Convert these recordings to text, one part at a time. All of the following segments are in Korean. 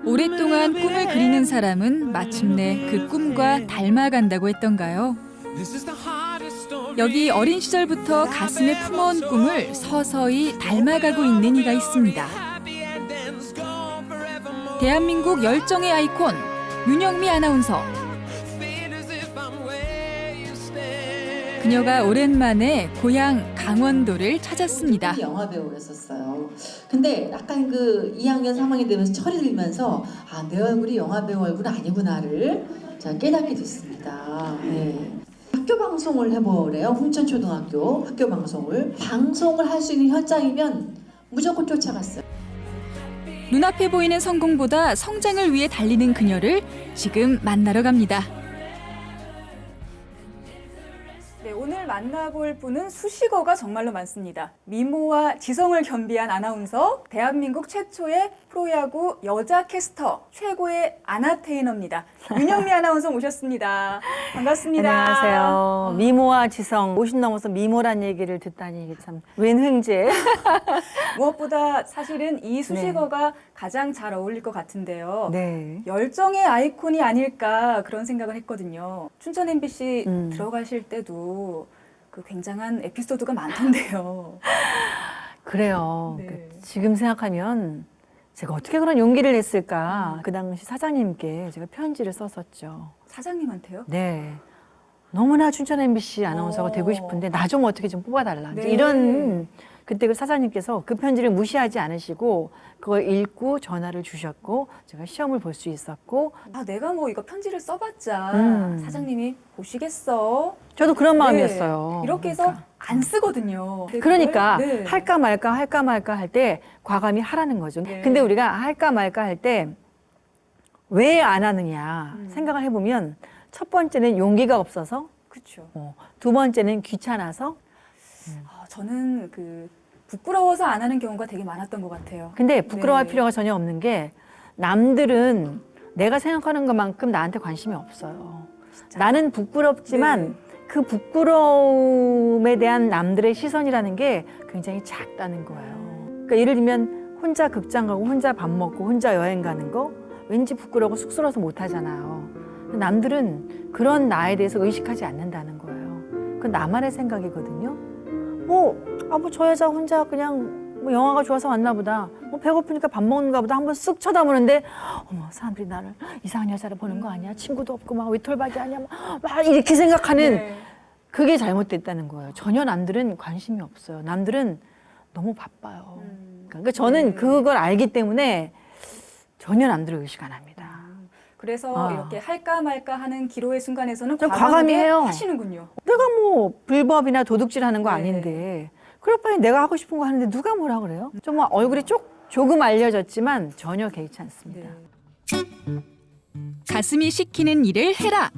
오랫동안 꿈을 그리는 사람은 마침내 그 꿈과 닮아간다고 했던가요? 여기 어린 시절부터 가슴에 품어온 꿈을 서서히 닮아가고 있는 이가 있습니다. 대한민국 열정의 아이콘 윤영미 아나운서. 그녀가 오랜만에 고향 강원도를 찾았습니다. 영화 배우였었어요. 근데 약간 그 2학년, 3학년 되면서 철이 들면서 내 얼굴이 영화 배우 얼굴은 아니구나를 제가 깨닫게 됐습니다. 네. 학교 방송을 해보래요. 훈천초등학교 학교 방송을. 방송을 할 수 있는 현장이면 무조건 쫓아갔어요. 눈앞에 보이는 성공보다 성장을 위해 달리는 그녀를 지금 만나러 갑니다. 네, 오늘 만나볼 분은 수식어가 정말로 많습니다. 미모와 지성을 겸비한 아나운서, 대한민국 최초의 프로야구 여자 캐스터, 최고의 아나테이너입니다. 윤영미 아나운서 모셨습니다. 반갑습니다. 안녕하세요. 미모와 지성, 50 넘어서 미모란 얘기를 듣다니 이게 참 웬 횡재. 무엇보다 사실은 이 수식어가 가장 잘 어울릴 것 같은데요. 네. 열정의 아이콘이 아닐까 그런 생각을 했거든요. 춘천 MBC 들어가실 때도 그 굉장한 에피소드가 많던데요. 그래요. 네. 지금 생각하면 제가 어떻게 그런 용기를 냈을까. 그 당시 사장님께 제가 편지를 썼었죠. 사장님한테요? 네. 너무나 춘천 MBC 아나운서가 되고 싶은데 나 좀 어떻게 좀 뽑아달라. 이제 네. 이런 그때 그 사장님께서 그 편지를 무시하지 않으시고 그걸 읽고 전화를 주셨고 제가 시험을 볼 수 있었고 내가 뭐 이거 편지를 써봤자 사장님이 보시겠어? 저도 그런 네. 마음이었어요. 이렇게 해서 그러니까. 안 쓰거든요. 그러니까 네. 할까 말까 할 때 과감히 하라는 거죠. 네. 근데 우리가 할까 말까 할 때 왜 안 하느냐 생각을 해보면 첫 번째는 용기가 없어서, 그렇죠. 두 번째는 귀찮아서. 저는 그 부끄러워서 안 하는 경우가 되게 많았던 것 같아요. 근데 부끄러워할 네. 필요가 전혀 없는 게 남들은 내가 생각하는 것만큼 나한테 관심이 없어요. 나는 부끄럽지만 네. 그 부끄러움에 대한 남들의 시선이라는 게 굉장히 작다는 거예요. 그러니까 예를 들면 혼자 극장 가고 혼자 밥 먹고 혼자 여행 가는 거 왠지 부끄러워 쑥스러워서 못 하잖아요. 남들은 그런 나에 대해서 의식하지 않는다는 거예요. 그건 나만의 생각이거든요. 뭐 저 여자 혼자 그냥 뭐 영화가 좋아서 왔나 보다. 뭐 배고프니까 밥 먹는가 보다. 한번 쓱 쳐다보는데 어머 사람들이 나를 이상한 여자를 보는 거 아니야? 친구도 없고 막 위톨박이 아니야? 막 이렇게 생각하는 네. 그게 잘못됐다는 거예요. 전혀 남들은 관심이 없어요. 남들은 너무 바빠요. 그러니까 저는 그걸 알기 때문에 전혀 남들을 의식 안 합니다. 그래서 이렇게 할까 말까 하는 기로의 순간에서는 저 과감하게 과감히 해요. 하시는군요. 내가 뭐 불법이나 도둑질하는 거 네. 아닌데 그럴 바에 내가 하고 싶은 거 하는데 누가 뭐라 그래요? 정말 얼굴이 조금 알려졌지만 전혀 개의치 않습니다. 네. 가슴이 시키는 일을 해라.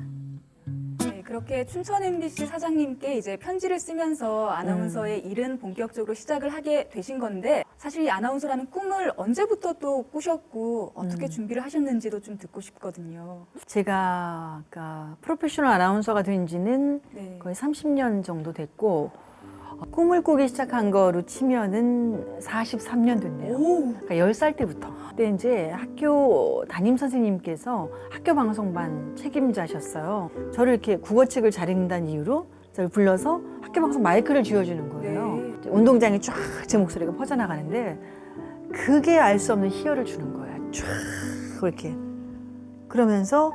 네, 그렇게 춘천 MBC 사장님께 이제 편지를 쓰면서 아나운서의 일은 본격적으로 시작을 하게 되신 건데 사실 이 아나운서라는 꿈을 언제부터 또 꾸셨고 어떻게 준비를 하셨는지도 좀 듣고 싶거든요. 제가 아까 프로페셔널 아나운서가 된 지는 네. 거의 30년 정도 됐고 꿈을 꾸기 시작한 거로 치면은 43년 됐네요. 그러니까 10살 때부터. 그때 이제 학교 담임 선생님께서 학교 방송반 책임자셨어요. 저를 이렇게 국어책을 잘 읽는다는 이유로 저를 불러서 학교 방송 마이크를 쥐어주는 거예요. 네. 운동장에 쫙 제 목소리가 퍼져나가는데 그게 알 수 없는 희열을 주는 거예요. 쫙 이렇게. 그러면서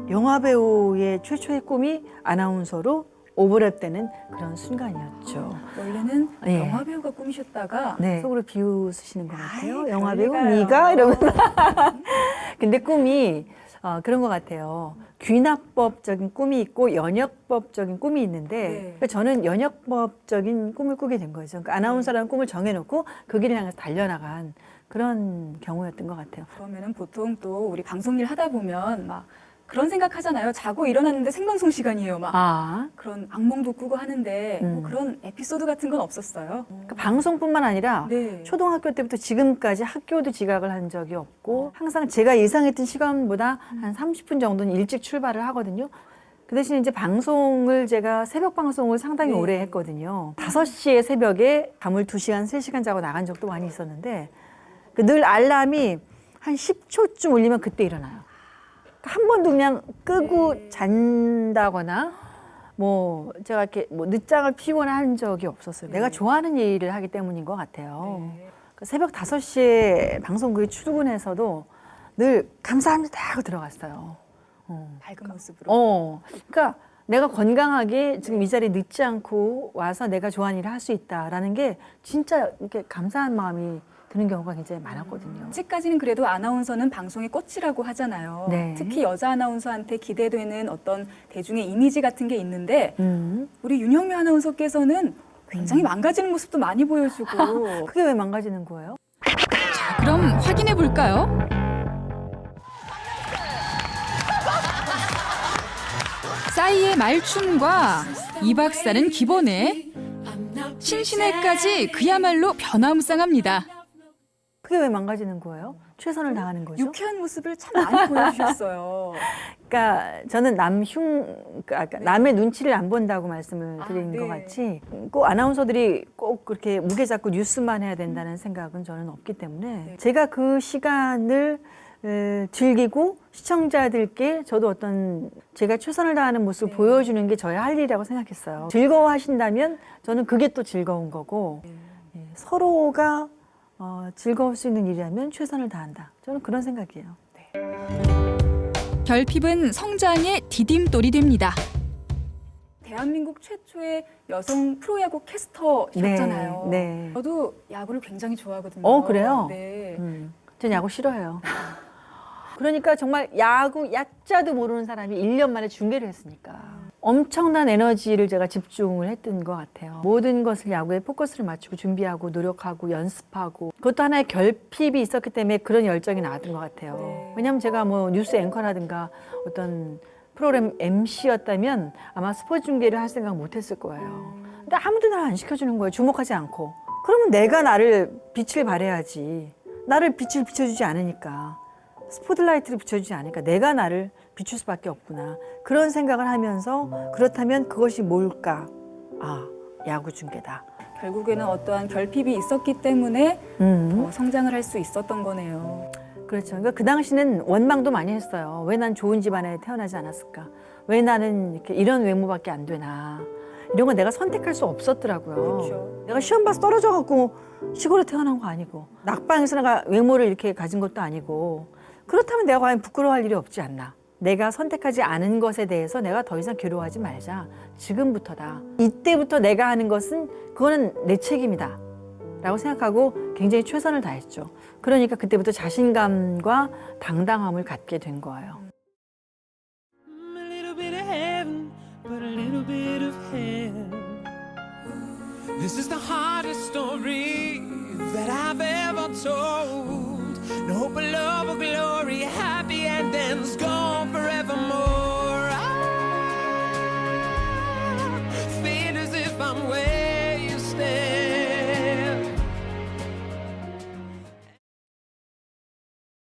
영화배우의 최초의 꿈이 아나운서로 오버랩되는 그런 순간이었죠. 원래는 예. 영화배우가 꿈이셨다가 속으로 비웃으시는 것 같아요. 아이, 영화배우 별리가요. 네가 이러면서. 근데 꿈이 그런 것 같아요. 귀납법적인 꿈이 있고 연역법적인 꿈이 있는데 네. 저는 연역법적인 꿈을 꾸게 된 거죠. 그러니까 아나운서라는 꿈을 정해놓고 그 길을 향해서 달려나간 그런 경우였던 것 같아요. 그러면은 보통 또 우리 방송 일 하다 보면 막 그런 생각 하잖아요. 자고 일어났는데 생방송 시간이에요. 막 그런 악몽도 꾸고 하는데 뭐 그런 에피소드 같은 건 없었어요. 그러니까 방송뿐만 아니라 네. 초등학교 때부터 지금까지 학교도 지각을 한 적이 없고 항상 제가 예상했던 시간보다 한 30분 정도는 일찍 출발을 하거든요. 그 대신 이제 방송을 제가 새벽 방송을 상당히 네. 오래 했거든요. 5시에 새벽에 잠을 2시간, 3시간 자고 나간 적도 많이 있었는데 늘 알람이 한 10초쯤 울리면 그때 일어나요. 한 번도 그냥 끄고 잔다거나 뭐 제가 이렇게 뭐 늦장을 피거나 한 적이 없었어요. 내가 좋아하는 일을 하기 때문인 것 같아요. 그 새벽 5시에 방송국에 출근해서도 늘 감사합니다 하고 들어갔어요. 밝은 모습으로. 그러니까 내가 건강하게 지금 이 자리에 늦지 않고 와서 내가 좋아하는 일을 할 수 있다라는 게 진짜 이렇게 감사한 마음이 드는 경우가 굉장히 많았거든요. 아직까지는 그래도 아나운서는 방송의 꽃이라고 하잖아요. 네. 특히 여자 아나운서한테 기대되는 어떤 대중의 이미지 같은 게 있는데 우리 윤영미 아나운서께서는 굉장히 망가지는 모습도 많이 보여주고 그게 왜 망가지는 거예요? 자, 그럼 확인해 볼까요? 싸이의 말춤과 이 박사는 기본에 신신혜까지 그야말로 변화무쌍합니다. 그게 왜 망가지는 거예요? 최선을 다하는 거죠. 유쾌한 모습을 참 많이 보여주셨어요. 그러니까 저는 그러니까 남의 눈치를 안 본다고 말씀을 드린 네. 것 같이 꼭 아나운서들이 꼭 그렇게 무게 잡고 뉴스만 해야 된다는 생각은 저는 없기 때문에 제가 그 시간을 즐기고 시청자들께 저도 어떤 제가 최선을 다하는 모습을 보여주는 게 저의 할 일이라고 생각했어요. 즐거워하신다면 저는 그게 또 즐거운 거고 예, 서로가 즐거울 수 있는 일이라면 최선을 다한다. 저는 그런 생각이에요. 결핍은 성장의 디딤돌이 됩니다. 대한민국 최초의 여성 프로야구 캐스터셨잖아요. 네. 저도 야구를 굉장히 좋아하거든요. 그래요? 네. 전 야구 싫어해요. 그러니까 정말 야구 약자도 모르는 사람이 1년 만에 중계를 했으니까 엄청난 에너지를 제가 집중을 했던 것 같아요. 모든 것을 야구에 포커스를 맞추고 준비하고 노력하고 연습하고 그것도 하나의 결핍이 있었기 때문에 그런 열정이 나왔던 것 같아요. 네. 왜냐하면 제가 뭐 뉴스 앵커라든가 어떤 프로그램 MC였다면 아마 스포츠 중계를 할 생각 못 했을 거예요. 근데 아무도 날 안 시켜주는 거예요. 주목하지 않고. 그러면 내가 나를 빛을 발해야지. 나를 빛을 비춰주지 않으니까. 스포트라이트를 비춰주지 않으니까 내가 나를 비출 수밖에 없구나. 그런 생각을 하면서 그렇다면 그것이 뭘까? 야구 중계다. 결국에는 어떠한 결핍이 있었기 때문에 성장을 할 수 있었던 거네요. 그렇죠. 그러니까 그 당시는 원망도 많이 했어요. 왜 난 좋은 집안에 태어나지 않았을까? 왜 나는 이렇게 이런 외모밖에 안 되나? 이런 건 내가 선택할 수 없었더라고요. 그렇죠. 내가 시험 봐서 떨어져갖고 시골에 태어난 거 아니고 낙방에서 내가 외모를 이렇게 가진 것도 아니고 그렇다면 내가 과연 부끄러워할 일이 없지 않나. 내가 선택하지 않은 것에 대해서 내가 더 이상 괴로워하지 말자. 지금부터다. 이때부터 내가 하는 것은 그거는 내 책임이다. 라고 생각하고 굉장히 최선을 다했죠. 그러니까 그때부터 자신감과 당당함을 갖게 된 거예요. A little bit of heaven, but a little bit of hell. This is the hardest story that I've ever told. No hope of love or glory, happy endings gone forever.